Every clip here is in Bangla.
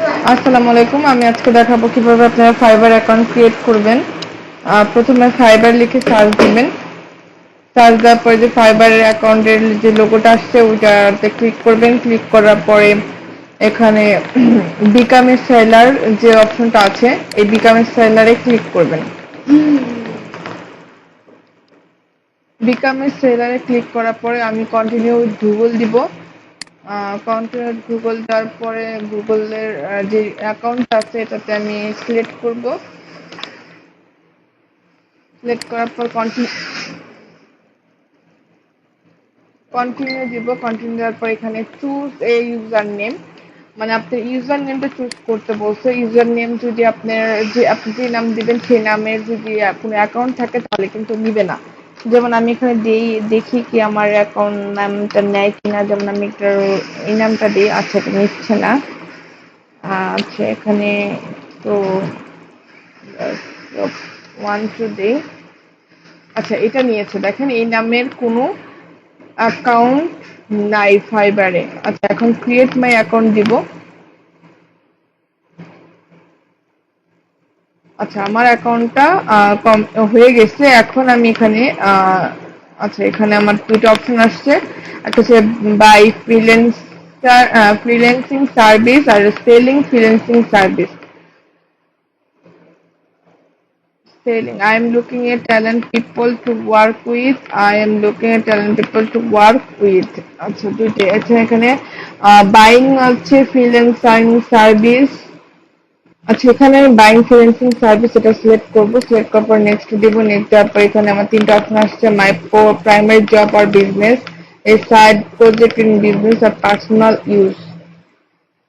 আসসালামু আলাইকুম। আমি আজকে দেখাবো কিভাবে আপনারা ফাইবার অ্যাকাউন্ট ক্রিয়েট করবেন। প্রথমে ফাইবার লিখে সার্চ দিবেন। সার্চ দেওয়ার পরে যে ফাইবারের অ্যাকাউন্টের যে লোগোটা আসছে ওইটাতে ক্লিক করবেন। ক্লিক করার পরে এখানে বিকাম এ সেলার যে অপশনটা আছে এই বিকাম এ সেলারে ক্লিক করবেন। বিকাম এ সেলারে ক্লিক করার পরে আমি কন্টিনিউ উইথ গুগল দিব। কন্টিনিউ গুগল দেওয়ার পরে গুগলের যে অ্যাকাউন্ট আছে এটাতে আমি সিলেক্ট করব। সিলেক্ট করার পর কন্টিনিউ দিব। কন্টিনিউ দেওয়ার পর এখানে চুজ এ ইউজার নেম, মানে আপনার ইউজার নেমটা চুজ করতে বলছে। ইউজার নেম যদি আপনার আপনি যে নাম দিবেন সেই নামের যদি কোনো অ্যাকাউন্ট থাকে তাহলে কিন্তু নিবে না। যেমন আমি এখানে দেখি কি আমার অ্যাকাউন্ট নামটা নেয় কিনা। যেমন আমি একটা এই নামটা দিই, আচ্ছা এটা নিচ্ছে না। আচ্ছা এখানে তো ওয়ান টু দিই। আচ্ছা এটা নিয়েছে, দেখেন এই নামের কোনো অ্যাকাউন্ট নাই ফাইবারে। আচ্ছা এখন ক্রিয়েট মাই অ্যাকাউন্ট দিব। আচ্ছা আমার অ্যাকাউন্টটা হয়ে গেছে। এখন আমি এখানে আচ্ছা এখানে আমার দুটো অপশন আসছে। একটা হচ্ছে বাই ফ্রিল্যান্সিং সার্ভিস আর selling freelancing service. Selling. I am looking at talent people to work with. I am looking at talent people to work with. আচ্ছা দুইটাই। আচ্ছা এখানে বাইং আছে ফ্রিল্যান্সিং সার্ভিস। আচ্ছা এখানে আমি বাইং ফ্রিল্যান্সিং সার্ভিস এটা সিলেক্ট করবো। সিলেক্ট করার পর নেক্সট দিব। নেক্সট দেওয়ার পর এখানে আমার তিনটা অপশন আসছে, মাই প্রাইমারি জব আর business, a side project in business আর পার্সোনাল ইউজ।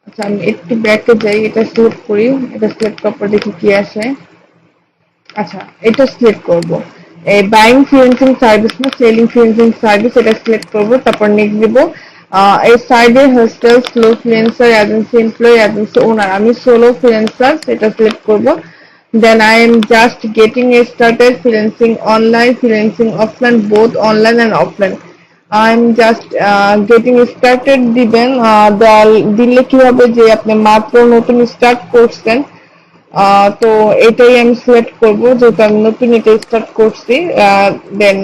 আচ্ছা আমি একটু ব্যাকে যাই, এটা সিলেক্ট করি। এটা সিলেক্ট করার পর দেখি কি আসে। আচ্ছা এটা সিলেক্ট করব। এই বাইং ফ্রিল্যান্সিং সার্ভিস না সেলিং ফ্রিল্যান্সিং সার্ভিস, এটা সিলেক্ট করব। তারপর নেক্সট দিব। এই সাইডে hostel slow freelancer agency employee agency owner, আমি সোলো ফ্রিল্যান্সার এটা সিলেক্ট করব। Then I am just getting started freelancing online freelancing offline both online and offline. I am just getting started দিবেন। দিলে কি হবে যে আপনি মাত্র নতুন স্টার্ট করছেন। তো এটাই আমি সিলেক্ট করব যেহেতু আমি নতুন এটা স্টার্ট করছি। দেন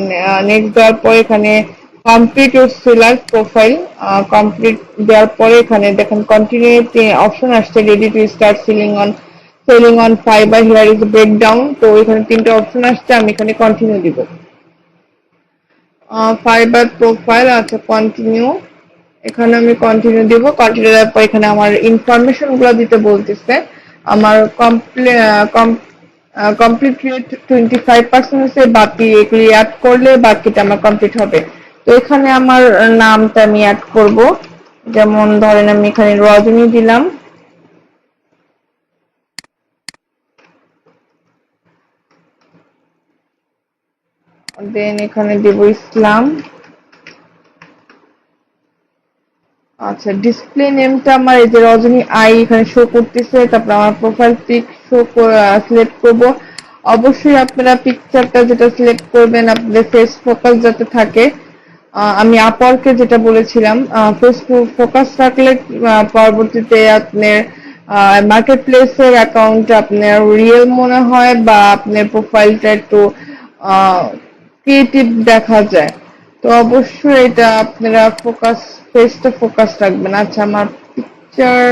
নেক্সট দেওয়ার পর এখানে complete your seller profile complete দেওয়ার পরে এখানে দেখেন কন্টিনিউ অপশন আসছে, ready to start selling on fibre, here is breakdown. তো এখানে তিনটা অপশন আসছে, আমি এখানে কন্টিনিউ দিব। ফাইবার প্রোফাইল, আচ্ছা কন্টিনিউ। এখানে আমি কন্টিনিউ দিব। কন্টিনিউ দেওয়ার পর এখানে আমার ইনফরমেশন গুলো দিতে বলতেছে। আমার কমপ্লিট রেট 25% হচ্ছে, বাকি এগুলি অ্যাড করলে বাকিটা আমার কমপ্লিট হবে। তো এখানে আমার নামটা আমি অ্যাড করব। যেমন ধরেন আমি এখানে রজনী দিলাম। দেন এখানে দেব ইসলাম। আচ্ছা ডিসপ্লে নেমটা আমার এই যে রজনী আই এখানে শো করতেছে। তারপর আমার প্রোফাইল পিক সিলেক্ট করব। অবশ্যই আপনারা পিকচারটা যেটা সিলেক্ট করবেন আপনাদের ফেস ফোকাস যাতে থাকে। আমি আপওয়ার্কে যেটা বলেছিলাম ফেস ফোকাস রাখলে পরবর্তীতে আপনার মার্কেট প্লেসের অ্যাকাউন্ট আপনার রিয়েল মনে হয় বা আপনার প্রোফাইলটা একটু ক্রিয়েটিভ দেখা যায়। তো অবশ্যই এটা আপনারা ফেসটা ফোকাস রাখবেন। আচ্ছা আমার পিকচার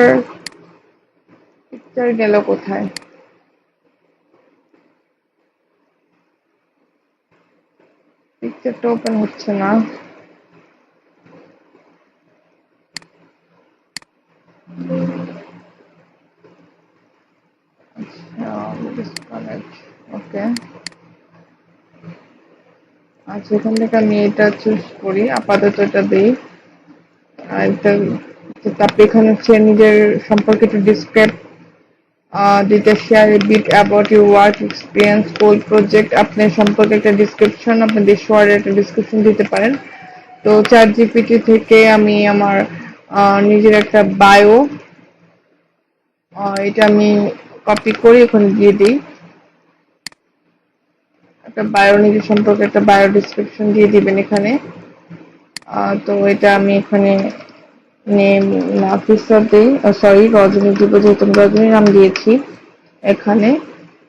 পিকচার গেল কোথায়? পিকচারটা ওপেন হচ্ছে না। ওকে আচ্ছা এখান থেকে আমি এটা চুজ করি, আপাতত এটা দিই। এটা তারপরে এখানে হচ্ছে নিজের সম্পর্কে একটু ডিসক্রাইব দিতে, share a bit about your work experience কোল প্রজেক্ট, আপনার সম্পর্কে একটা ডিসক্রিপশন, আপনাদের শোয়ারের একটা ডিসক্রিপশন দিতে পারেন। তো চ্যাট জিপিটি থেকে আমি আমার নিজের একটা বায়ো এটা আমি কপি করে ওখানে দিয়ে দিই। একটা বায়ো নিজের সম্পর্কে একটা বায়ো ডিসক্রিপশন দিয়ে দিবেন এখানে। তো এটা আমি এখানে নেম নাফিসা দেই, সরি রজনী দিব যেহেতু আমি রজনীর নাম দিয়েছি এখানে।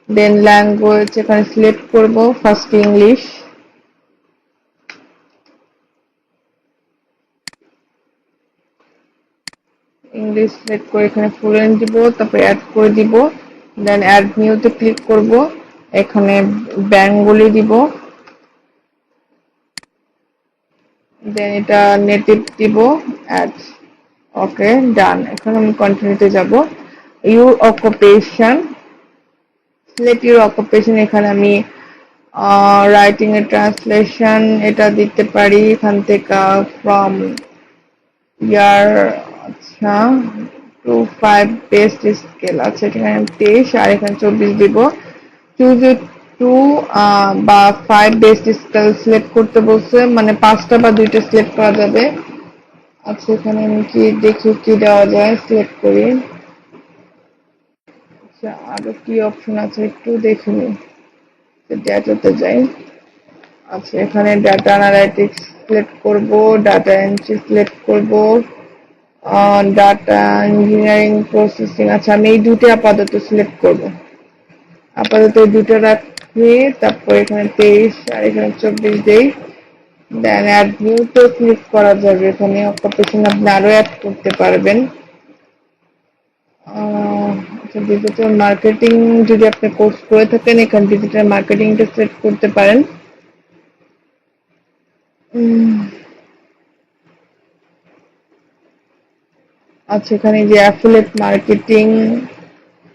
দেন ল্যাঙ্গুয়েজ এখানে সিলেক্ট করব ফার্স্ট ইংলিশ, ইংলিশ সিলেক্ট করে এখানে ফ্লুয়েন্ট দিব, তারপরে অ্যাড করে দিব। দেন অ্যাড নিউতে ক্লিক করব, এখানে বেঙ্গলি দিব, দেন এটা নেটিভ দিব, অ্যাড। ওকে ডান। এখন আমি কন্টিনিউতে যাব। Your occupation, select your occupation, এখানে আমি রাইটিং এর ট্রান্সলেশন এটা দিতে পারি এখান থেকে ফ্রম ইয়ার, আচ্ছা 2 5 বেস্ট স্কেল, আচ্ছা এখানে 23 আর এখানে 24 দিব। চুজ টু বা 5 বেস্ট স্কেল সিলেক্ট করতে বলছে, মানে 5টা বা 2টা সিলেক্ট করা যাবে। আচ্ছা এখানে আমি কি দেখি কি দেওয়া যায়, সিলেক্ট করি। আচ্ছা আরো কি অপশন আছে একটু দেখে নিই, ডেটাতে যাই। আচ্ছা এখানে ডাটা অ্যানালাইটিক্স সিলেক্ট করব, ডাটা এন্ট্রি সিলেক্ট করব, ডাটা ইঞ্জিনিয়ারিং প্রসেসিং, আচ্ছা আমি এই দুটো আপাতত সিলেক্ট করব, আপাতত এই দুটো রাখি। তারপর এখানে 23 আর এখানে 24 দেই। দেন অ্যাড নিউ তো ক্লিক করা যাবে, এখানে অকুপেশন আপনি আরো অ্যাড করতে পারবেন। আচ্ছা ডিজিটাল মার্কেটিং যদি আপনি কোর্স করে থাকেন এখানে ডিজিটাল মার্কেটিংটা সিলেক্ট করতে পারেন। আচ্ছা এখানে যে অ্যাফিলিয়েট মার্কেটিং,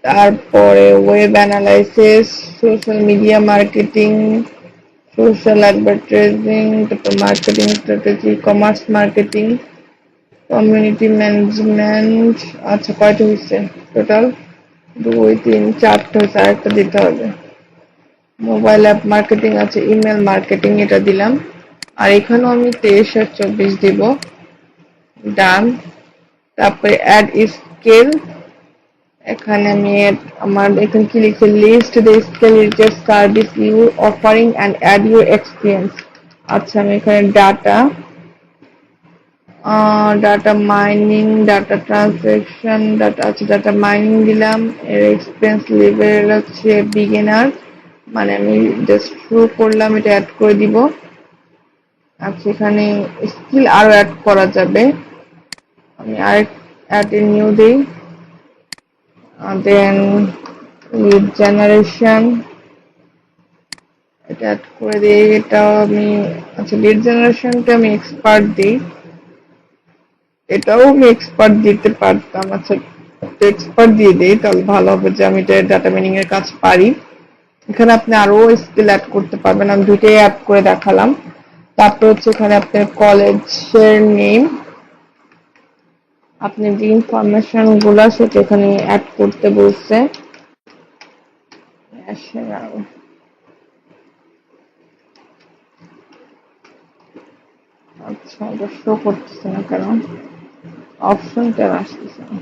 তারপরে web analysis, social media marketing, social advertising, তারপর marketing strategy, commerce marketing, community management. আচ্ছা কয়টা হচ্ছে টোটাল? 2 3 4টা হচ্ছে, আরেকটা দিতে হবে। মোবাইল অ্যাপ মার্কেটিং আছে, ইমেল মার্কেটিং এটা দিলাম। আর এখানেও আমি 23 আর 24 দিব, ডান। তারপরে অ্যাড স্কেল, এখানে আমি আমার এখানে কি লিখছি, list the scale related service you offering and add your experience. আচ্ছা আমি এখানে data, data mining, data transaction, data, আচ্ছা ডাটা মাইনিং দিলাম। এর এক্সপিরিয়েন্স লেভেল হচ্ছে বিগিনার, মানে আমি জাস্ট শুরু করলাম, এটা অ্যাড করে দিব। আচ্ছা এখানে স্কিল আরো অ্যাড করা যাবে, আমি আরেক অ্যাড এ নিউ দিই। দেন লিড জেনারেশন এটা অ্যাড করে দিই, এটাও আমি, আচ্ছা লিড জেনারেশনটা আমি এক্সপার্ট দিই, এটাও আমি এক্সপার্ট দিতে পারতাম। আচ্ছা এক্সপার্ট দিয়ে দিই তাহলে ভালো হবে, যে আমি এটা ডাটা মাইনিং এর কাজ পারি। এখানে আপনি আরো স্কিল অ্যাড করতে পারবেন, আমি দুইটাই অ্যাড করে দেখালাম। তারপর হচ্ছে এখানে আপনার কলেজের নেম, আপনি যে ইনফরমেশন গুলা সেটা এখানে অ্যাড করতে বলছে। আচ্ছা এটা শো করতেছে না কেন, অপশন কেন আসতেছে না?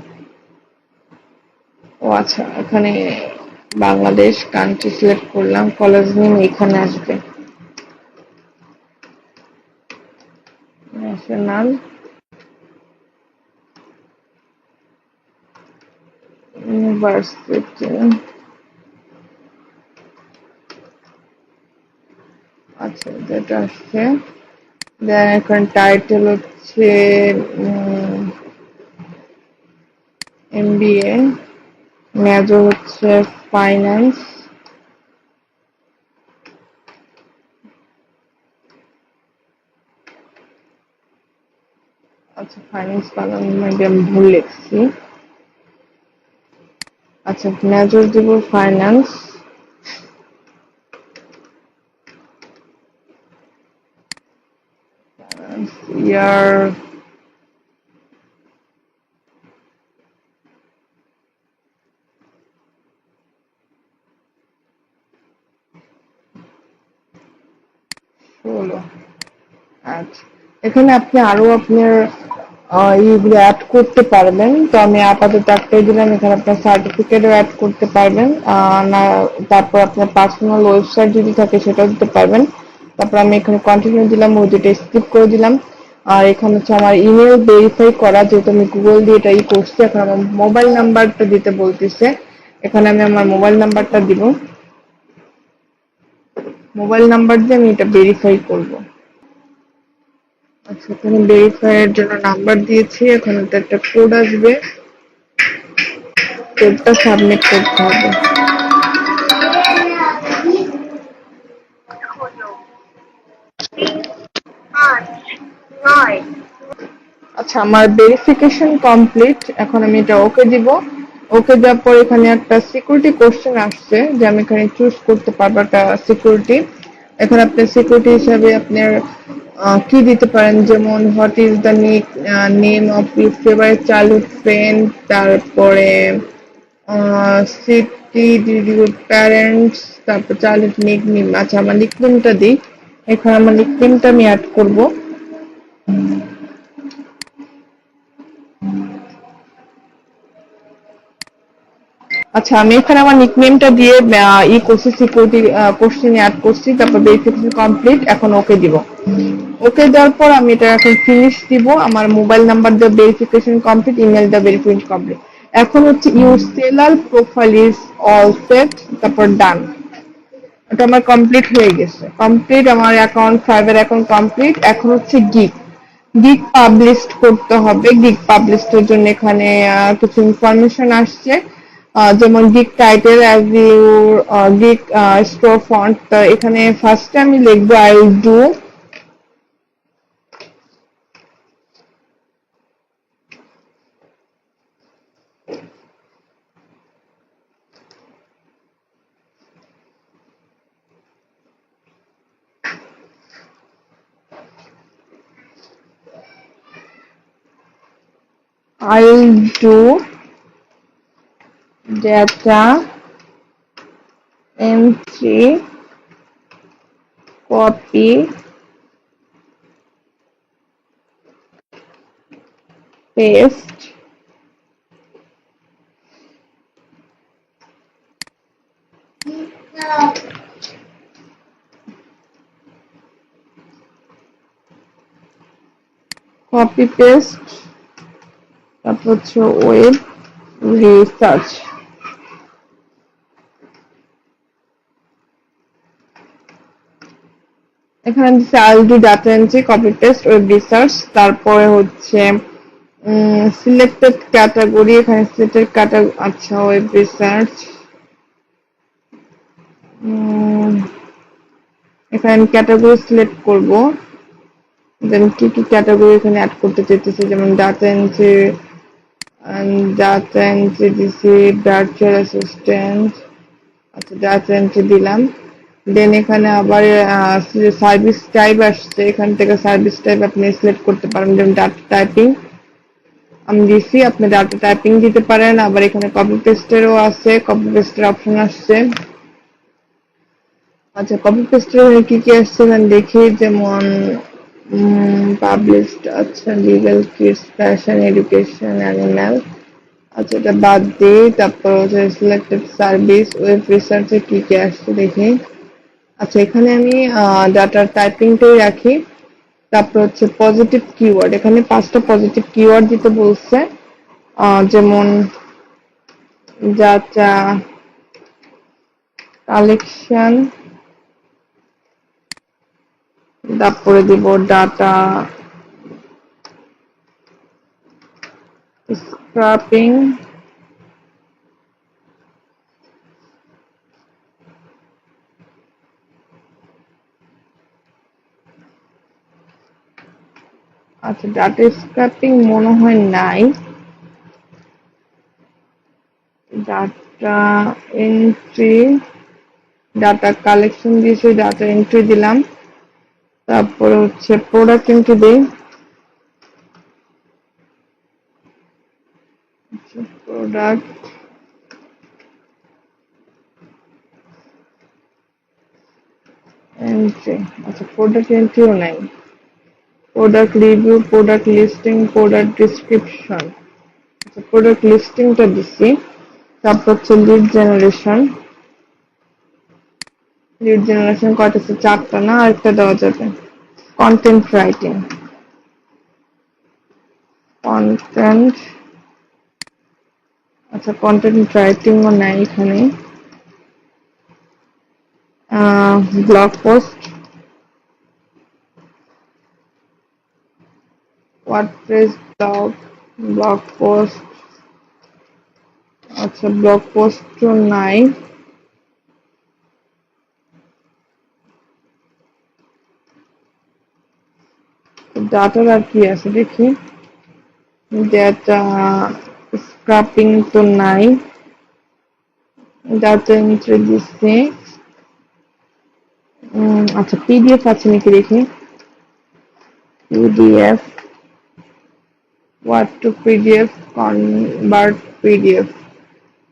ও আচ্ছা এখানে বাংলাদেশ কান্ট্রি সিলেক্ট করলাম, কলেজ নেম এখানে আসবে, ন্যাশনাল ইউনিভার্সিটি। আচ্ছা যেটা আসছে, দেন এখন টাইটেল হচ্ছে এমবিএ, মেজর হচ্ছে ফাইন্যান্স। আচ্ছা ফাইন্যান্স বানানো মেবি আমি ভুল লিখছি। আচ্ছা মেজর দিব ফাইন্যান্স, ইয়ার হলো। আচ্ছা এখানে আপনি আরো আপনার এইগুলো অ্যাড করতে পারবেন, তো আমি আপাতত একটাই দিলাম। এখানে আপনার সার্টিফিকেটও অ্যাড করতে পারবেন, না তারপর আপনার পার্সোনাল ওয়েবসাইট যদি থাকে সেটাও দিতে পারবেন। তারপর আমি এখানে কন্টিনিউ দিলাম, ওই দুটো স্কিপ করে দিলাম। আর এখানে হচ্ছে আমার ইমেল ভেরিফাই করা, যেহেতু আমি গুগল দিয়ে এটাই করছি। এখন আমার মোবাইল নাম্বারটা দিতে বলতেছে, এখানে আমি আমার মোবাইল নাম্বারটা দিব। মোবাইল নাম্বার দিয়ে আমি এটা ভেরিফাই করব। আচ্ছা, এখানে ভেরিফাই এর জন্য নাম্বার দিয়েছি, এখন এটা একটা কোড আসবে, কোডটা সাবমিট করতে হবে। আচ্ছা, আমার ভেরিফিকেশন কমপ্লিট। এখন আমি এটা ওকে দিব। ওকে দেওয়ার পর এখানে একটা সিকিউরিটি কোশ্চেন আসছে, যে আমি এখানে চুজ করতে পারবো একটা সিকিউরিটি। এখন আপনি সিকিউরিটি হিসাবে আপনার কি দিতে পারেন, যেমন what is the name of your favourite childhood friend, তারপরে সিটি, ডিড ইউর প্যারেন্টস, তারপর চাইল্ডহুড নিকনেম। আচ্ছা, আমার নিকনেমটা দিই। এখানে আমার নিকনেমটা আমি অ্যাড করব। আচ্ছা, আমি এখানে আমার নিকনেমটা দিয়ে ই করছি, সিকিউরিটি কোশ্চেন অ্যাড করছি, তারপর ভেরিফিকেশন কমপ্লিট। এখন ওকে দিব। ওকে দেওয়ার পর আমি এটা এখন ফিনিশ দিব। আমার মোবাইল নাম্বার দিয়ে ভেরিফিকেশন কমপ্লিট, ইমেল দিয়ে ভেরিফিকেশন কমপ্লিট। এখন হচ্ছে your seller profile is all set, তারপর ডান। এটা আমার কমপ্লিট হয়ে গেছে। কমপ্লিট, আমার অ্যাকাউন্ট, ফাইবার অ্যাকাউন্ট কমপ্লিট। এখন হচ্ছে গিগ, গিগ পাবলিশ করতে হবে। গিগ পাবলিশের জন্য এখানে কিছু ইনফরমেশন আসছে, যেমন gig title as your gig store font. এখানে ফার্স্টে আমি লিখবো I'll do data entry, copy paste, copy paste, তারপর হচ্ছে ওয়েব রিসার্চ। এখানে দিচ্ছে I'll do data entry, copy paste, web research. তারপরে হচ্ছে সিলেক্টেড ক্যাটাগরি, এখানে সিলেক্টেড ক্যাটাগরি, আচ্ছা ওয়েব রিসার্চ। এখানে আমি ক্যাটাগরি সিলেক্ট করব, দেন কি কি ক্যাটাগরি এখানে অ্যাড করতে চাইতেছি, যেমন ডাটা এন্ট্রি, ডাটা এন্ট্রি দিছি, ভার্চুয়াল অ্যাসিস্ট্যান্ট। আচ্ছা, ডাটা এন্ট্রি দিলাম। দেন এখানে আবার সার্ভিস টাইপ আসছে, এখান থেকে সার্ভিস টাইপ আপনি সিলেক্ট করতে পারেন, যেমন ডাটা টাইপিং আমি দিছি, আপনি ডাটা টাইপিং দিতে পারেন। আবার এখানে কপি পেস্টেরও আছে, কপি পেস্টের অপশন আসছে। আচ্ছা, কপি পেস্টের কি কি আসছে আমি দেখি, যেমন পাবলিশড, আচ্ছা legal, kids, fashion, education, animal. আচ্ছা, এটা বাদ দিই। তারপর হচ্ছে সিলেক্টেড সার্ভিস, ওয়েব রিসার্চে কি কি আসছে দেখি। আচ্ছা, এখানে আমি ডাটা টাইপিংটাই রাখি। তারপর হচ্ছে পজিটিভ কিওয়ার্ড, এখানে 5টা পজিটিভ কিওয়ার্ড দিতে বলছে, যেমন ডাটা কালেকশন, তারপরে দিব ডাটা স্ক্রাপিং, আচ্ছা ডাটা স্ক্রাপিং মনে হয় নাই। ডাটা এন্ট্রি, ডাটা কালেকশন দিয়েছি, ডাটা এন্ট্রি দিলাম। তারপরে হচ্ছে প্রোডাক্ট এন্ট্রি দিই, প্রোডাক্ট এন্ট্রি। আচ্ছা, প্রোডাক্ট এন্ট্রিও নাই। Product review, product listing, product description. আচ্ছা, প্রোডাক্ট লিস্টিংটা দিচ্ছি। তারপর হচ্ছে লিড জেনারেশন, লিড জেনারেশন কয়টা আছে, 4টা না, আরেকটা দেওয়া যাবে। কন্টেন্ট রাইটিং, কন্টেন্ট, আচ্ছা কন্টেন্ট রাইটিংও নাই এখানে। Blog post, WordPress blog, blog post, আচ্ছা ব্লগ পোস্টও নাই। ডাটার আর কি আছে দেখি, ডেটা স্ক্রাপিং তো নাই, ডাটা এন্ট্রি দিচ্ছে। আচ্ছা পিডিএফ আছে নাকি দেখি, PDF, word to PDF, convert PDF.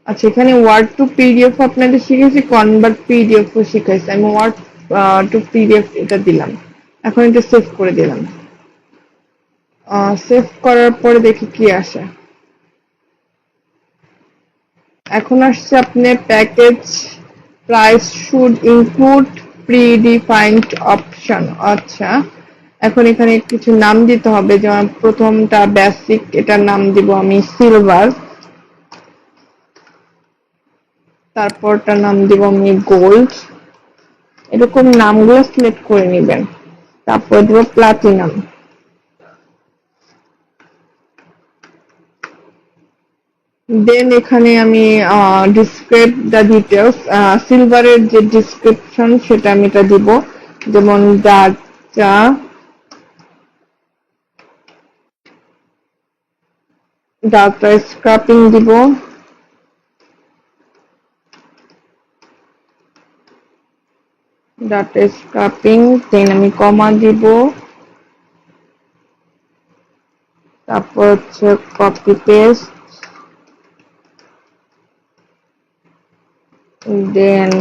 আচ্ছা এখানে ওয়ার্ড টু পিডিএফ আপনাদের শিখেছি, কনভার্ট পিডিএফ ও শিখাইছি। আমি ওয়ার্ড টু পিডিএফ এটা দিলাম, এখন এটা সেভ করে দিলাম। সেভ করার পরে দেখি কি আসে। এখন আসছে আপনার package price should include pre-defined option. আচ্ছা এখন এখানে কিছু নাম দিতে হবে, যেমন প্রথমটা বেসিক, এটার নাম দিব আমি সিলভার, তারপরটার নাম দিব আমি গোল্ড, এরকম নামগুলো সিলেক্ট করে নেবেন। তারপর দিব প্লাটিনাম, দেন এখানে আমি ডিসক্রাইব দ্য ডিটেলস, সিলভারের যে ডিসক্রিপশন সেটা আমি এটা দিব, যেমন ডাটা ডাটা স্ক্রাপিং দিব, ডাটা স্ক্রাপিং, দেন আমি কমা দিব, তারপর হচ্ছে কপি পেস্ট, দেন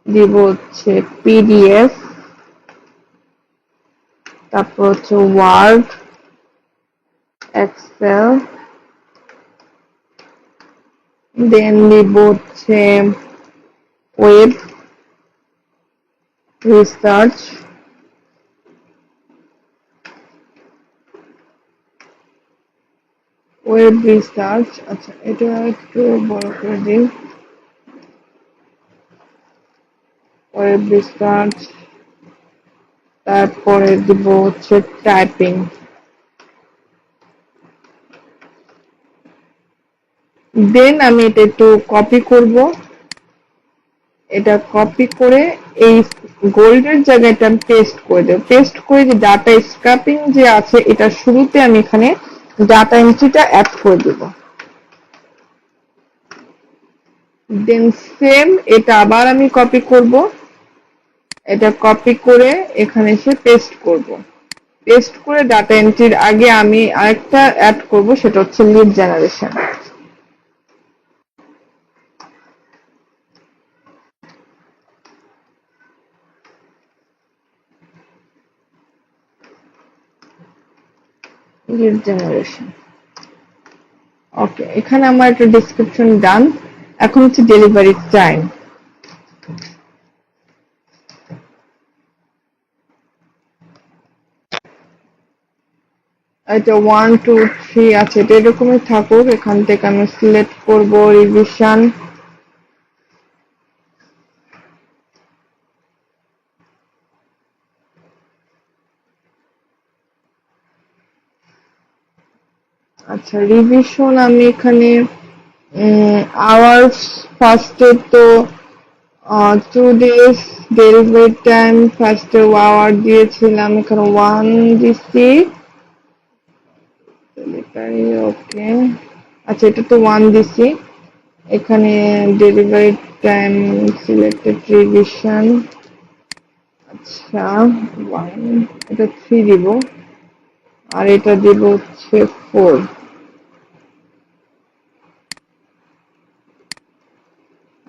দিব হচ্ছে পিডিএফ, তারপর হচ্ছে ওয়ার্ড, এক্সেল, দেন দিব হচ্ছে ওয়েব রিসার্চ, ওয়েব রিসার্চ। আচ্ছা এটা একটু বড় করে দিই, ওয়েব রিসার্চ, তারপরে দিব হচ্ছে টাইপিং। দেন আমি এটা একটু কপি করব, এটা কপি করে এই গোল্ডের জায়গায় এটা পেস্ট করে দেব। পেস্ট করে যে ডাটা স্ক্রাপিং যে আছে এটা শুরুতে আমি এখানে ডাটা এন্ট্রিটা অ্যাড করে দেব। দেন সেম এটা আবার আমি কপি করব, এটা কপি করে এখানে এসে পেস্ট করব। পেস্ট করে ডাটা এন্ট্রির আগে আমি আরেকটা অ্যাড করব, সেটা হচ্ছে লিড জেনারেশন। লিড জেনারেশন, ওকে এখানে আমার একটা ডেসক্রিপশন ডান। এখন হচ্ছে ডেলিভারি টাইম, এটা 1 2 3 আছে, এটা এরকমই থাকুক। এখান থেকে আমি সিলেক্ট করব রিভিশন, আচ্ছা রিভিশন আমি এখানে আওয়ার্স ফার্স্টে তো 2 ডেজ, ডেলিভারি টাইম ফার্স্টে আওয়ার দিয়েছিলাম, এখানে 1 দিছি, ওকে আচ্ছা এটা তো 1 দিছি। এখানে ডেলিভারি টাইম সিলেক্টেড রিভিশন, আচ্ছা 1, এটা 3 দিব, আর এটা দিব হচ্ছে 4।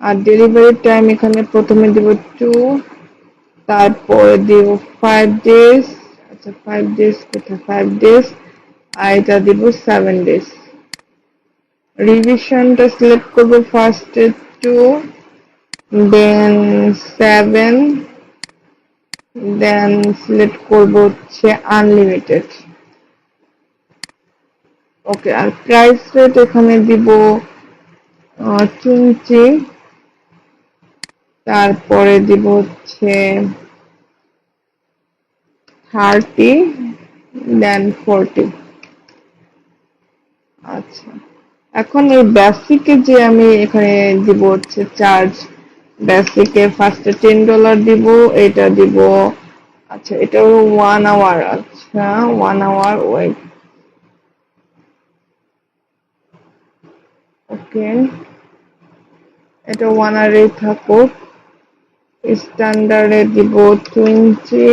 আর ডেলিভারি টাইম এখানে প্রথমে দিব 2, তারপরে দিব 5 ডেজ, আচ্ছা 5 ডেজ কোথায়, 5 ডেজ, আর এটা দিব 7 ডেজ। রিভিশনটা সিলেক্ট করব ফার্স্টে 2, দেন 7, দেন সিলেক্ট করব হচ্ছে আনলিমিটেড। ওকে, আর প্রাইস রেট এখানে দিব 20, তারপরে দিব হচ্ছে 30, দেন 40। আচ্ছা, এখন এই বেসিকে যে আমি এখানে দিব হচ্ছে চার্জ, বেসিকে ফার্স্টে $10 দিব, এটা দিব। আচ্ছা, এটাও 1 আওয়ার। আচ্ছা, 1 আওয়ার ওয়েট। ওকে, এটা 1 আওয়ারে থাকুক। স্ট্যান্ডার্ডে দিব 20,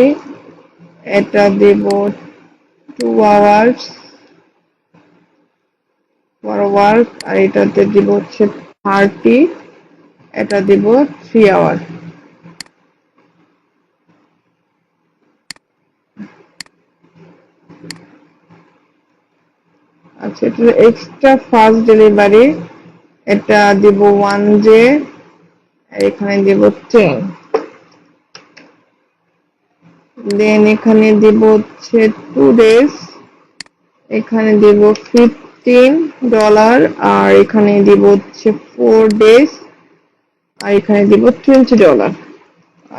এটা দিব 2 আওয়ার্স ফর ওয়ার্ক, আর এটাতে দিব হচ্ছে 30, এটা দিব 3 আওয়ার। আচ্ছা, এটা এক্সট্রা ফাস্ট ডেলিভারি, এটা দিব 1 ডে, এখানে দিব 10। দেন এখানে দিব হচ্ছে 2 ডেজ, এখানে দিব $15, আর এখানে দিব হচ্ছে 4 ডেজ, আর এখানে দিব $20।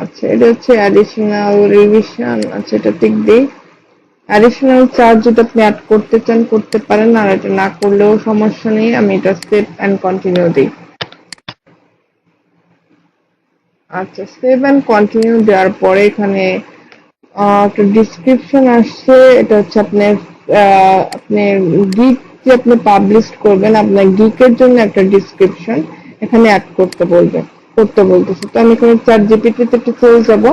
আচ্ছা, এটা হচ্ছে অ্যাডিশনাল রিভিশন। আচ্ছা, এটা টিক দিই। অ্যাডিশনাল চার্জ যদি আপনি অ্যাড করতে চান করতে পারেন, আর এটা না করলেও সমস্যা নেই। আমি এটা সেভ অ্যান্ড কন্টিনিউ দিই। আচ্ছা, সেভ অ্যান্ড কন্টিনিউ দেওয়ার পরে এখানে একটা ডিসক্রিপশন আসছে। এটা হচ্ছে আপনার আপনি গিগ যে আপনি পাবলিশ করবেন, আপনার গিকের জন্য একটা ডিসক্রিপশন এখানে অ্যাড করতে বলতেছে। তো আমি এখানে চ্যাট জিপিটিতে একটু চলে যাব।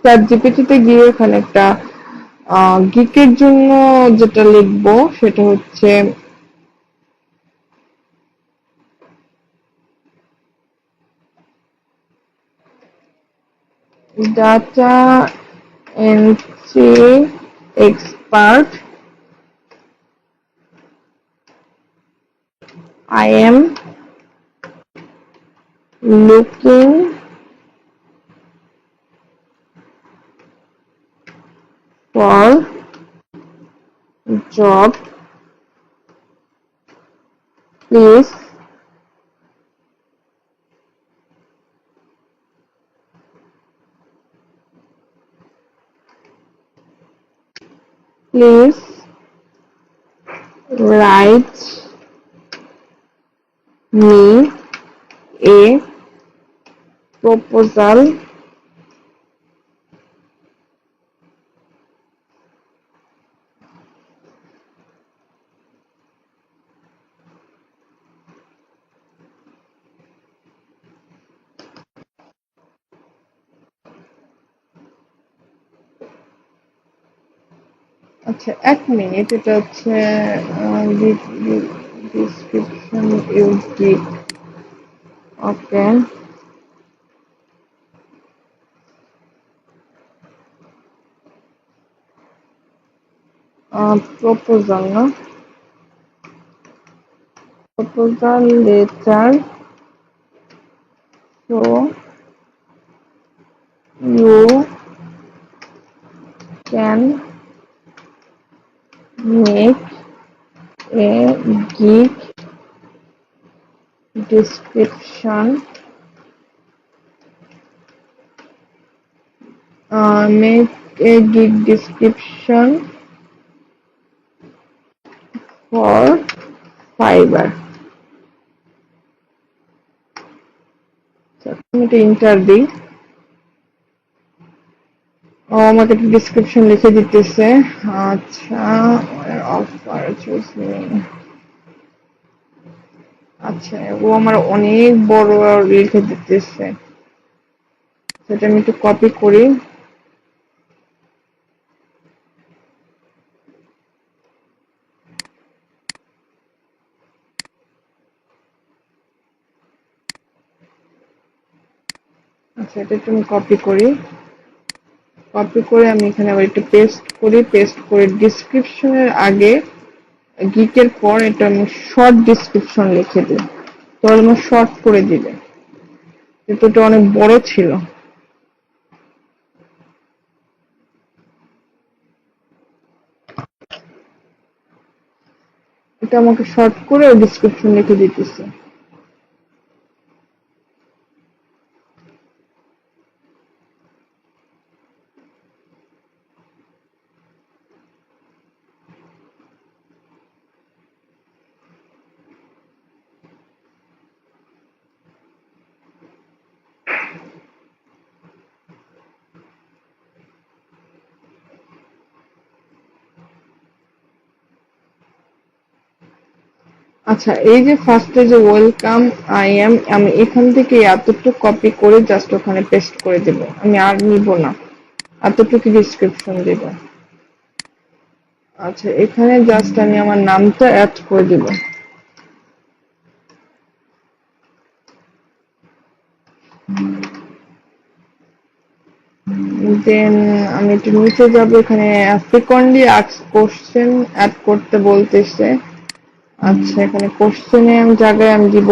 চ্যাট জিপিটিতে গিয়ে এখানে একটা গিকের জন্য যেটা লিখবো সেটা হচ্ছে data entry expert, I am looking for job. Please please write me a proposal. আচ্ছা, 1 মিনিট। এটা হচ্ছে ডিসক্রিপশন ইউজ গিগ। ওকে, প্রপোজাল না, proposal letter. So you can make a gig description, make a gig description for Fiverr. আমি এটা ইন্টার দিই। ও আমাকে একটা ডিসক্রিপশন লিখে দিতেছে। আচ্ছা, অফার চুজ মি। আচ্ছা, ও আমার অনেক বড় লিখে দিতেছে, সেটা আমি একটু কপি করি। আচ্ছা, এটা একটু আমি কপি করি। কপি করে আমি এখানে আবার একটু পেস্ট করি। পেস্ট করে ডিসক্রিপশনের আগে গিকের পর এটা আমি শর্ট ডিসক্রিপশন লিখে দিই, তো আমার শর্ট করে দিবে, কিন্তু এটা অনেক বড় ছিল। এটা আমাকে শর্ট করে ডিসক্রিপশন লিখে দিতেছে। আচ্ছা, এই যে ফার্স্টে যে ওয়েলকাম আই এম, আমি এখান থেকে এতটুকু কপি করে জাস্ট ওখানে পেস্ট করে দেব, আমি আর নিব না, এতটুকু ডিসক্রিপশন দেব। আচ্ছা, এখানে জাস্ট আমি আমার নামটা অ্যাড করে দেব। দেন আমি একটু নিচে যাব, এখানে ফ্রিকোয়েন্টলি আস্ক কোশ্চেন অ্যাড করতে বলতেছে। আচ্ছা, এখানে কোশ্চেনে আমি জায়গায় আমি দিব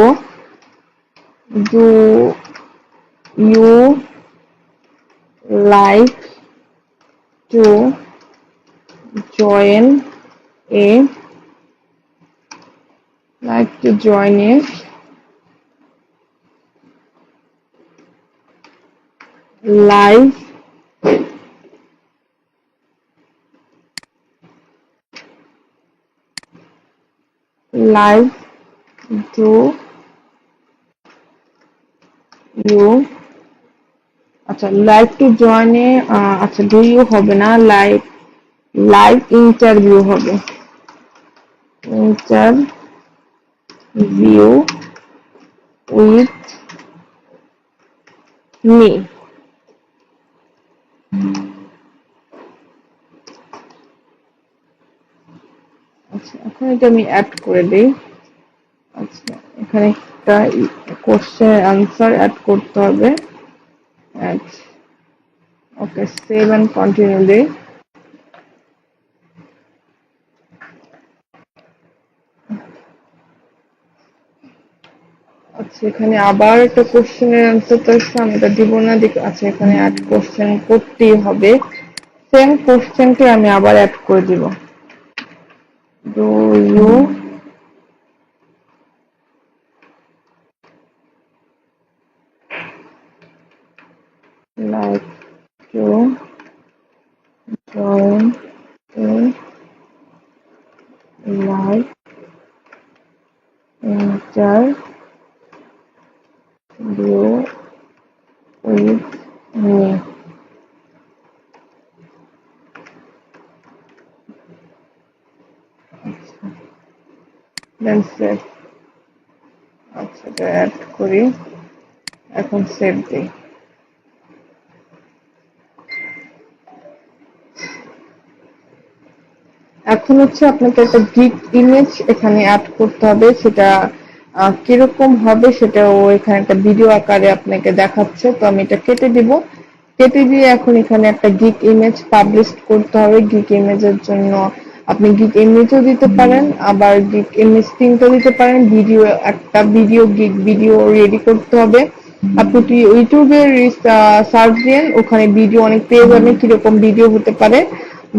do you like to join a live live do you, আচ্ছা লাইভ টু জয়েন এ, আচ্ছা ডু ইউ হবে না, লাইভ লাইভ ইন্টারভিউ হবে, ইন্টারভিউ উইথ মি। আচ্ছা, এখন এটা আমি অ্যাড করে দিই। আচ্ছা, এখানে একটা কোশ্চেন আনসার অ্যাড করতে হবে। Add, okay, save and continue দিই। আচ্ছা, এখানে আবার একটা কোশ্চেনের আনসার তো আসছে, আমি এটা দিব না। আচ্ছা, এখানে অ্যাড কোশ্চেন করতেই হবে, সেম কোশ্চেনকে আমি আবার অ্যাড করে দিব। Do you like to join a live interview with me? Then save. আচ্ছা, এটা অ্যাড করি, এখন সেভ দিই। এখন হচ্ছে আপনাকে একটা গিগ ইমেজ এখানে অ্যাড করতে হবে, সেটা কিরকম হবে সেটাও এখানে একটা ভিডিও আকারে আপনাকে দেখাচ্ছে। তো আমি এটা কেটে দিব, কেটে দিয়ে এখন এখানে একটা গিগ ইমেজ পাবলিশ করতে হবে। গিগ ইমেজের জন্য আপনি গিগ ইমেজও দিতে পারেন, আবার গিগ ইমেজ 3টা দিতে পারেন। ভিডিও, একটা ভিডিও গিগ ভিডিও রেডি করতে হবে। আপনি ইউটিউবে সার্চ দিন, ওখানে ভিডিও অনেক পেয়ে যাবেন কিরকম ভিডিও হতে পারে।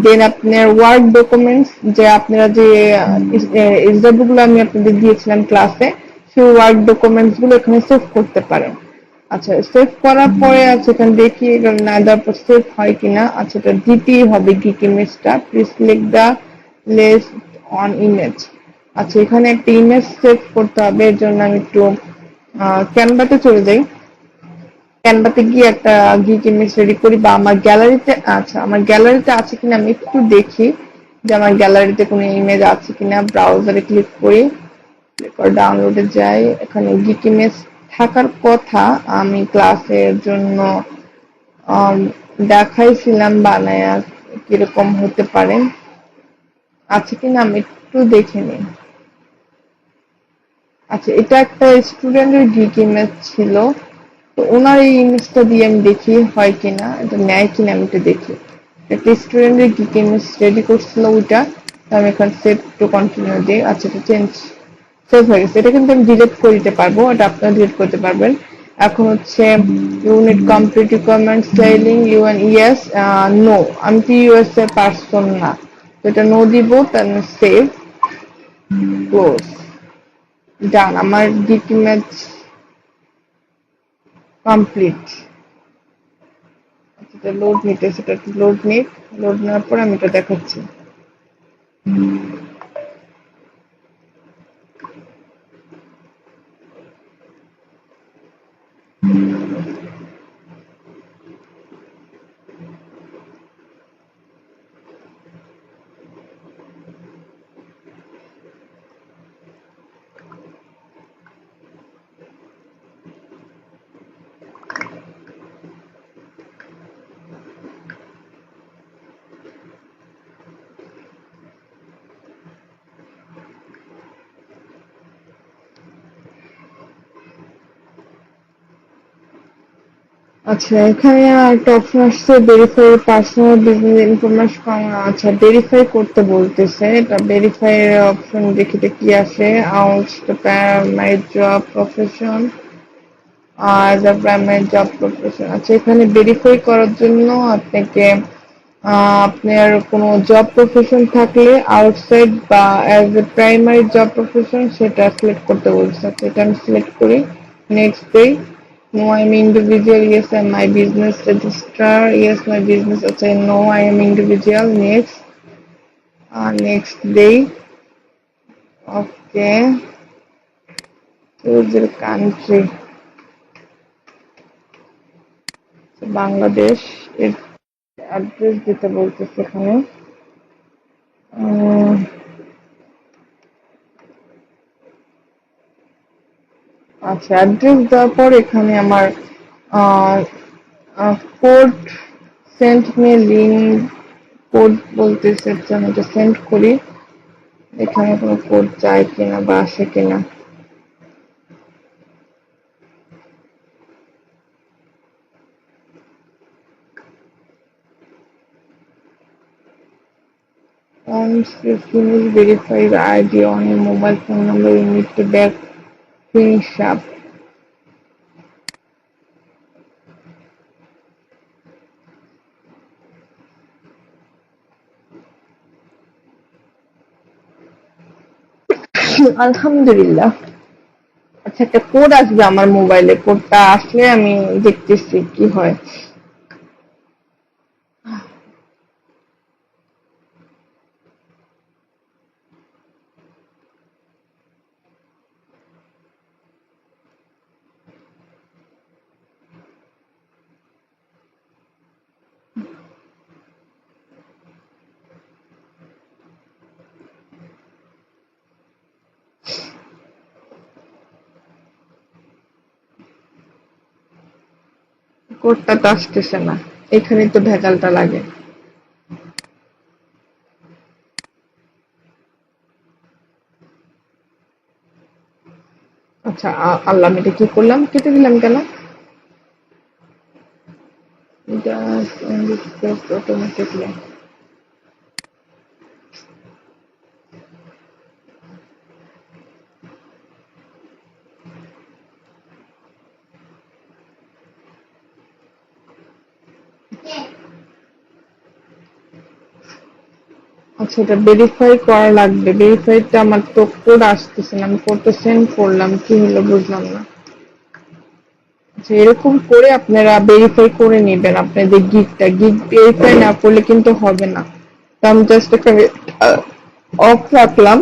দেন আপনার ওয়ার্ড ডকুমেন্টস, যে আপনারা যে এক্সাম্পল গুলো আমি আপনাদের দিয়েছিলাম ক্লাসে, সেই ওয়ার্ড ডকুমেন্টস গুলো এখানে সেভ করতে পারেন। আচ্ছা, সেভ করার পরে আছে এখানে দেখি এটা না দেওয়ার পর সেভ হয় কিনা। আচ্ছা, এটা দিতেই হবে গিক ইমেজটা। Please select the list on image. আচ্ছা, এখানে একটা ইমেজ সেভ করতে হবে, এর জন্য আমি একটু ক্যানভাতে চলে যাই। ক্যানভাতে গিয়ে একটা গিক ইমেজ রেডি করি, বা আমার গ্যালারিতে, আচ্ছা আমার গ্যালারিতে আছে কিনা আমি একটু দেখি যে আমার গ্যালারিতে কোনো ইমেজ আছে কিনা। ব্রাউজারে ক্লিক করি, ডাউনলোডে যাই, এখানে গিক ইমেজ থাকার কথা। আমি ক্লাসের জন্য দেখাইছিলাম বানায়া, কিরকম হতে পারে, আছে কিনা আমি একটু দেখে নিই। আচ্ছা, এটা একটা স্টুডেন্টের গিক ইমেজ ছিল, তো ওনার এই ইমেজটা দিয়ে আমি দেখি হয় কিনা, এটা নেয় কিনা আমি একটু দেখি। একটা স্টুডেন্টের গিক ইমেজ রেডি করছিল ওইটা, তো আমি এখন সেভ টু কন্টিনিউ দিই। আচ্ছা, এটা সেভ হয়ে গেছে। এটা কিন্তু আমি ডিলিট করে দিতে পারবো, এটা আপনারা ডিলিট করতে পারবেন। এখন হচ্ছে unit complete requirement styling UN yes no, আমি তো ইউএস এর পার্সন না, তো এটা নো দিব, তার সেভ। ক্লোজ, ডান। আমার গিগ ইমেজ কমপ্লিট। এটা লোড নিতে, সেটা লোড নিক। লোড নেওয়ার পর আমি এটা দেখাচ্ছি। আচ্ছা, এখানে একটা অপশন আসছে ভেরিফাই পার্সোনাল বিজনেস ইনফরমেশন। আচ্ছা, ভেরিফাই করতে বলতেছে। এটা ভেরিফাই এর অপশন দেখিতে কি আসে? Out the primary job profession are the primary job profession. আচ্ছা, এখানে ভেরিফাই করার জন্য আপনাকে আপনার কোনো জব প্রফেশন থাকলে আউটসাইড বা as a primary job profession সেটা সিলেক্ট করতে বলছে। আচ্ছা, এটা আমি সিলেক্ট করি। নেক্সট দেই। No, I'm individual. Yes, I'm my business registrar. Yes, my business. আচ্ছা, no, I am individual. Next. Next day. Okay. Choose your country. Bangladesh. এর অ্যাড্রেস দিতে বলতেছে এখানে। আচ্ছা, অ্যাড্রেস দেওয়ার পর এখানে আমার কোড সেন্ড মে লিঙ্ক কোড বলতেছে। আচ্ছা, আমি এটা সেন্ড করি। এখানে কোনো কোড যায় কিনা বা আসে কিনা। Once you finish verify the ID on your mobile phone number, you need to back finish up. আলহামদুলিল্লাহ। আচ্ছা, একটা কোড আসবে আমার মোবাইলে। কোডটা আসলে আমি দেখতেছি কি হয়। কোডটা তো আসতেছে না। এখানেই তো ভেজালটা লাগে। আচ্ছা, আল্লাহ, আমি এটা কি করলাম? কেটে দিলাম কেন? Just automatically. আচ্ছা, এটা ভেরিফাই করা লাগবে। ভেরিফাইটা আমার তো কোড আসতেছে না। আমি কোডটা সেন্ড করলাম, কি হলো বুঝলাম না। আচ্ছা, এরকম করে আপনারা ভেরিফাই করে নেবেন আপনাদের গিগটা। গিগ ভেরিফাই না করলে কিন্তু হবে না। তো আমি জাস্ট এখানে অফ রাখলাম।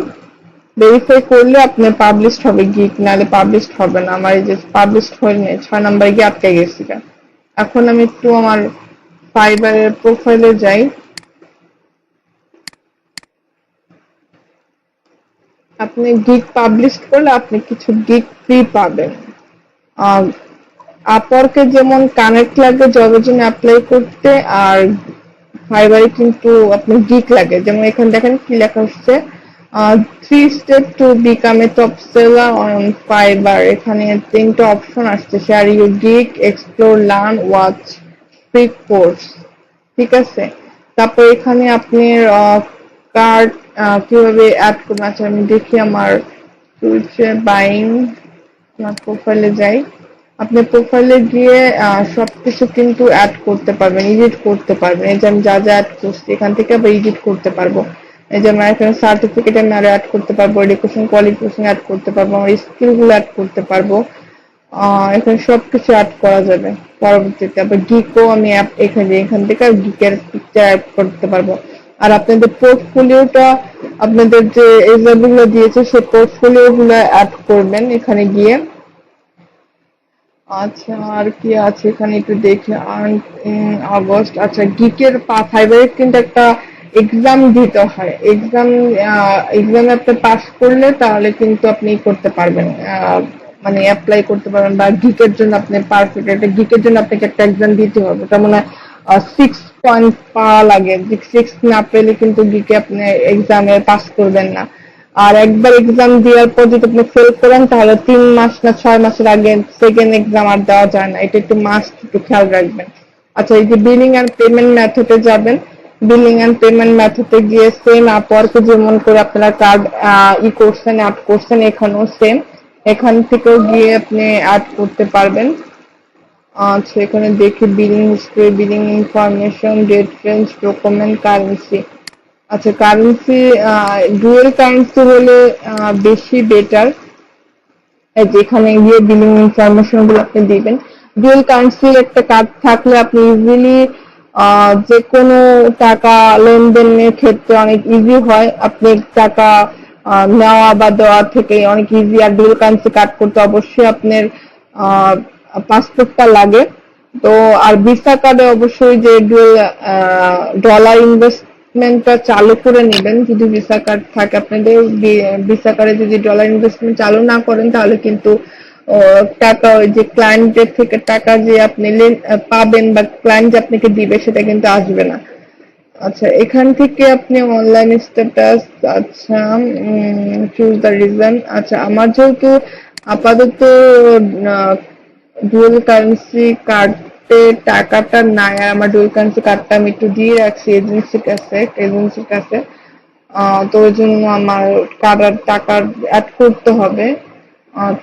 ভেরিফাই করলে আপনার পাবলিশড হবে গিগ, নাহলে পাবলিশড হবে না। আমার এই যে পাবলিশড হয়নি, 6 নম্বরে গিয়ে আটকে গেছি। এখন আমি একটু আমার ফাইবারের প্রোফাইলে যাই। আপনি গিগ পাবলিশ করলে আপনি কিছু গিগ ফ্রি পাবেন। আপওয়ার্কে যেমন কানেক্ট লাগে জবের জন্য অ্যাপ্লাই করতে, আর ফাইবারে কিন্তু আপনার গিগ লাগে। যেমন এখানে দেখেন কি লেখা হচ্ছে, 3 step to become a top seller on fibre. এখানে 3টে অপশন আসছে: share your gig, explore, learn, watch free course. ঠিক আছে। তারপর এখানে আপনি কার্ড কিভাবে অ্যাড করবেন। আচ্ছা, আমি দেখি আমার ফিউচার বাইং। আপনার প্রোফাইলে যাই। আপনি প্রোফাইলে গিয়ে সবকিছু কিন্তু অ্যাড করতে পারবেন, এডিট করতে পারবেন। এই যে আমি যা যা অ্যাড করছি এখান থেকে আবার এডিট করতে পারবো। এই যে আমরা এখানে সার্টিফিকেট আমি আরো অ্যাড করতে পারবো, এডুকেশন কোয়ালিফিকেশন অ্যাড করতে পারবো, আমার স্কিল গুলো অ্যাড করতে পারবো। এখানে সবকিছু অ্যাড করা যাবে পরবর্তীতে। আবার গিকও আমি এখান থেকে গিকের পিকচার অ্যাড করতে পারবো। আর আপনাদের পোর্টফোলিওটা, আপনাদের যে এক্সাম গুলো দিয়েছে সেই পোর্টফোলিও গুলো অ্যাড করবেন এখানে গিয়ে। আচ্ছা, আর কি আছে এখানে একটু দেখি। আগস্ট, আচ্ছা গিকের ফাইবারের কিন্তু একটা এক্সাম দিতে হয়। এক্সামে আপনি পাস করলে তাহলে কিন্তু আপনি করতে পারবেন, মানে অ্যাপ্লাই করতে পারবেন, বা গিকের জন্য আপনি পারফেক্ট। একটা গিকের জন্য আপনাকে একটা এক্সাম দিতে হবে, তার মানে 6 পয়েন্ট পাওয়া লাগে। 6 না পেলে কিন্তু গিকে আপনি এক্সামে পাস করবেন না। আর একবার এক্সাম দেওয়ার পর যদি আপনি ফেল করেন তাহলে 3 মাস না 6 মাসের আগে সেকেন্ড এক্সাম আর দেওয়া যায় না। এটা একটু মাস্ট, একটু খেয়াল রাখবেন। আচ্ছা, এই যে বিলিং এন্ড পেমেন্ট মেথডে যাবেন। বিলিং এন্ড পেমেন্ট মেথডে গিয়ে সেম আপওয়ার্কে যেমন করে আপনারা কার্ড করছেন, অ্যাড করছেন, এখানেও সেম। এখান থেকেও গিয়ে আপনি অ্যাড করতে পারবেন। আচ্ছা, এখানে দেখি billing history, billing information, date range, document, currency. আচ্ছা, কারেন্সি ডুয়েল কারেন্সি হলে বেশি বেটার। যেখানে গিয়ে বিলিং ইনফরমেশন গুলো আপনি দিবেন। ডুয়েল কারেন্সির একটা কার্ড থাকলে আপনি ইজিলি যে কোনো টাকা লেনদেনের ক্ষেত্রে অনেক ইজি হয়। আপনি টাকা নেওয়া বা দেওয়া থেকে অনেক ইজি। আর ডুয়েল কারেন্সি কার্ড করতে অবশ্যই আপনার পাসপোর্টটা লাগে। তো আর ভিসা কার্ডে অবশ্যই যে ডুয়েল ডলার ইনভেস্টমেন্টটা চালু করে নেবেন। যদি ভিসা কার্ড থাকে আপনাদের, ভিসা কার্ডে যদি ডলার ইনভেস্টমেন্ট চালু না করেন তাহলে কিন্তু টাকা, ওই যে ক্লায়েন্টের থেকে টাকা যে আপনি পাবেন বা ক্লায়েন্ট আপনাকে দিবে সেটা কিন্তু আসবে না। আচ্ছা, এখান থেকে আপনি অনলাইন স্ট্যাটাস, আচ্ছা চুজ দ্য রিজন। আচ্ছা, আমার যেহেতু আপাতত ডুয়াল কারেন্সি কার্ডে টাকাটা নাই, আর আমার ডুয়াল কারেন্সি কার্ডটা আমি একটু দিয়ে রাখছি এজেন্সির কাছে। তো ওই জন্য আমার কার্ডের টাকা অ্যাড করতে হবে।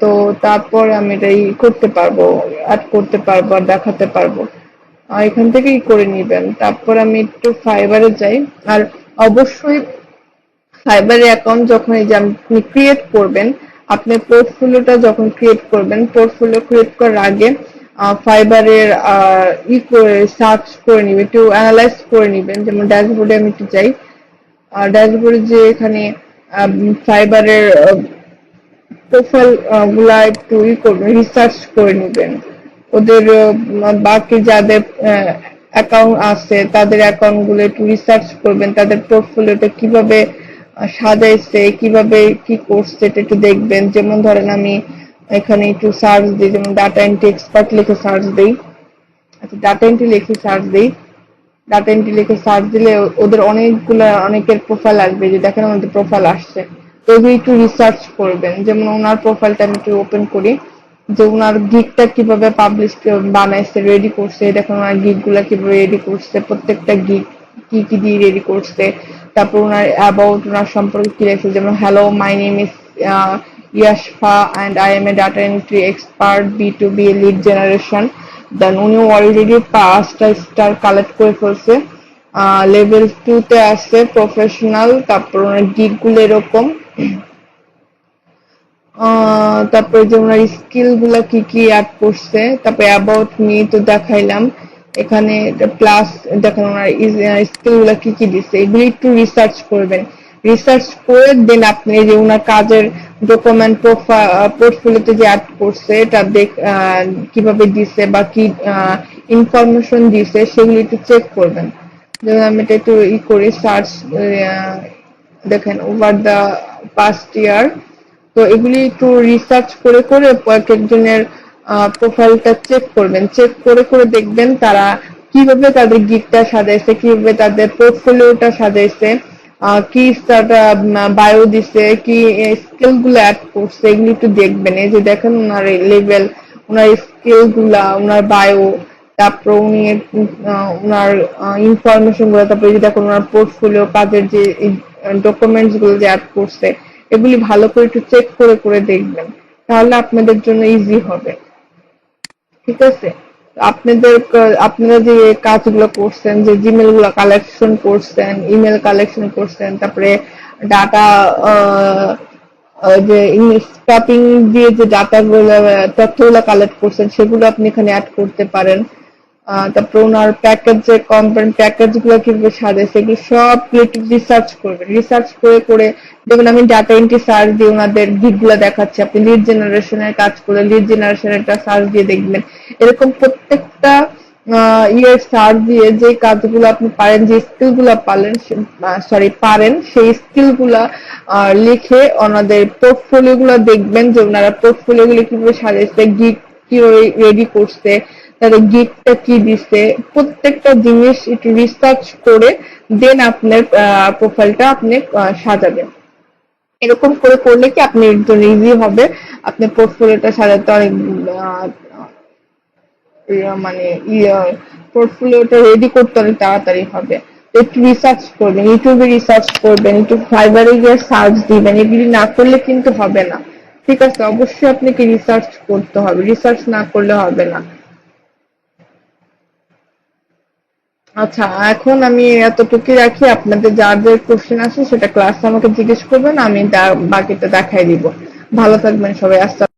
তো তারপর আমি এটা করতে পারবো, অ্যাড করতে পারবো আর দেখাতে পারবো। এখান থেকেই করে নিবেন। তারপর আমি একটু ফাইবারে যাই। আর অবশ্যই ফাইবারে অ্যাকাউন্ট যখন এই যে আপনি ক্রিয়েট করবেন, আপনি পোর্টফোলিওটা যখন ক্রিয়েট করবেন, পোর্টফোলিও ক্রিয়েট করার আগে ফাইবারের করে সার্চ করে নিবেন, একটু অ্যানালাইজ করে নিবেন। যেমন ড্যাশবোর্ডে আমি একটু যাই। ড্যাশবোর্ডে যে এখানে ফাইবারের প্রোফাইল গুলা একটু করবেন, রিসার্চ করে নিবেন। ওদের বাকি যাদের অ্যাকাউন্ট আছে তাদের অ্যাকাউন্ট গুলো একটু রিসার্চ করবেন, তাদের পোর্টফোলিওটা কিভাবে সাজাইছে, কিভাবে কি করছে এটা একটু দেখবেন। যেমন ধরেন আমি এখানে একটু সার্চ দিই, যেমন ডাটা এন্ট্রি এক্সপার্ট লিখে সার্চ দিই। আচ্ছা, ডাটা এন্ট্রি লিখে সার্চ দিই। ডাটা এন্ট্রি লিখে সার্চ দিলে ওদের অনেকের প্রোফাইল আসবে। যে দেখেন আমাদের প্রোফাইল আসছে, তো ওগুলো একটু রিসার্চ করবেন। যেমন ওনার প্রোফাইলটা আমি একটু ওপেন করি, যে ওনার গিগটা কিভাবে পাবলিশ বানাইছে, রেডি করছে। দেখুন ওনার গিগ গুলা কিভাবে রেডি করছে, প্রত্যেকটা গিগ কি কি দিয়ে রেডি করছে। তারপর ওনার অ্যাবাউট, ওনার সম্পর্কে কি লেখছে, যেমন hello my name is Yashfa and I am a data entry expert B2B lead generation. Then উনি অলরেডি 5টা স্টার কালেক্ট করে ফেলছে। লেভেল 2 তে আছে প্রফেশনাল। তারপর ওনার গিগ গুলো এরকম। তারপরে যে ওনার স্কিল গুলা কি কি অ্যাড করছে। তারপরে অ্যাবাউট মি তো দেখাইলাম। এখানে প্লাস দেখেন ওনার স্কিল গুলা কি কি দিচ্ছে, এগুলি একটু রিসার্চ করবেন। রিসার্চ করে দেন আপনি যে ওনার কাজের ডকুমেন্ট পোর্টফোলিওতে যে অ্যাড করছে এটা কিভাবে দিছে বা কি ইনফরমেশন দিছে সেগুলি একটু চেক করবেন। যেমন আমি এটা একটু করি সার্চ। দেখেন ওভার দ্য পাস্ট ইয়ার। তো এগুলি একটু রিসার্চ করে করে এক একজনের প্রোফাইলটা চেক করবেন। চেক করে করে দেখবেন তারা কিভাবে তাদের গিগটা সাজাইছে, কিভাবে তাদের পোর্টফোলিওটা সাজাইছে, কি বায়ো দিছে, কি স্কিল গুলো অ্যাড করছে, এগুলি একটু দেখবেন। এই যে দেখেন ওনার লেভেল, ওনার স্কিল গুলা, ওনার বায়ো, তারপর উনি ওনার ইনফরমেশন গুলো, তারপরে যদি দেখুন ওনার পোর্টফোলিও কাজের যে ডকুমেন্টস গুলো যে অ্যাড করছে, এগুলি ভালো করে একটু চেক করে করে দেখবেন। তাহলে আপনাদের জন্য ইজি হবে। ঠিক আছে? আপনারা যে কাজগুলো করছেন, যে জিমেল গুলো কালেকশন করছেন, ইমেল কালেকশন করছেন, তারপরে ডাটা যে স্ক্রাপিং দিয়ে যে ডাটা গুলো তথ্যগুলো কালেক্ট করছেন সেগুলো আপনি এখানে অ্যাড করতে পারেন। তারপর ওনার প্যাকেজ যে কোম্পানি প্যাকেজ গুলো কিভাবে সাজে সেগুলো সব রিলেটেড রিসার্চ করবেন। রিসার্চ করে করে যেমন আমি ডাটা এন্ট্রি সার্চ দিয়ে ওনাদের গিগ গুলো দেখাচ্ছি, আপনি লিড জেনারেশনের কাজ করে লিড জেনারেশনেরটা সার্চ দিয়ে দেখবেন। এরকম প্রত্যেকটা ইয়ের সার্চ দিয়ে যে কাজগুলো আপনি পারেন, যে স্কিল গুলা পারেন, পারেন সেই স্কিল গুলা লিখে ওনাদের পোর্টফোলিও গুলো দেখবেন, যে ওনারা পোর্টফোলিও গুলো কিভাবে সাজাইছে, গিগ কি রেডি করছে, তাদের গিগটা কি দিচ্ছে, প্রত্যেকটা জিনিস একটু রিসার্চ করে দেন আপনার প্রোফাইলটা আপনি সাজাবেন। এরকম করে করলে কি আপনি একদম ইজি হবে, আপনার পোর্টফোলিওটা সাজাতে অনেক আহ, মানে পোর্টফোলিওটা রেডি করতে অনেক তাড়াতাড়ি হবে। তো একটু রিসার্চ করবেন, ইউটিউবে রিসার্চ করবেন, একটু ফাইবারে গিয়ে সার্চ দিবেন, এগুলি না করলে কিন্তু হবে না। ঠিক আছে, অবশ্যই আপনাকে রিসার্চ করতে হবে, রিসার্চ না করলে হবে না। আচ্ছা, এখন আমি এতটুকুই রাখি। আপনাদের যার যে কোশ্চেন আছে সেটা ক্লাসে আমাকে জিজ্ঞেস করবেন, আমি বাকিটা দেখাই দিব। ভালো থাকবেন সবাই। আসসালাম।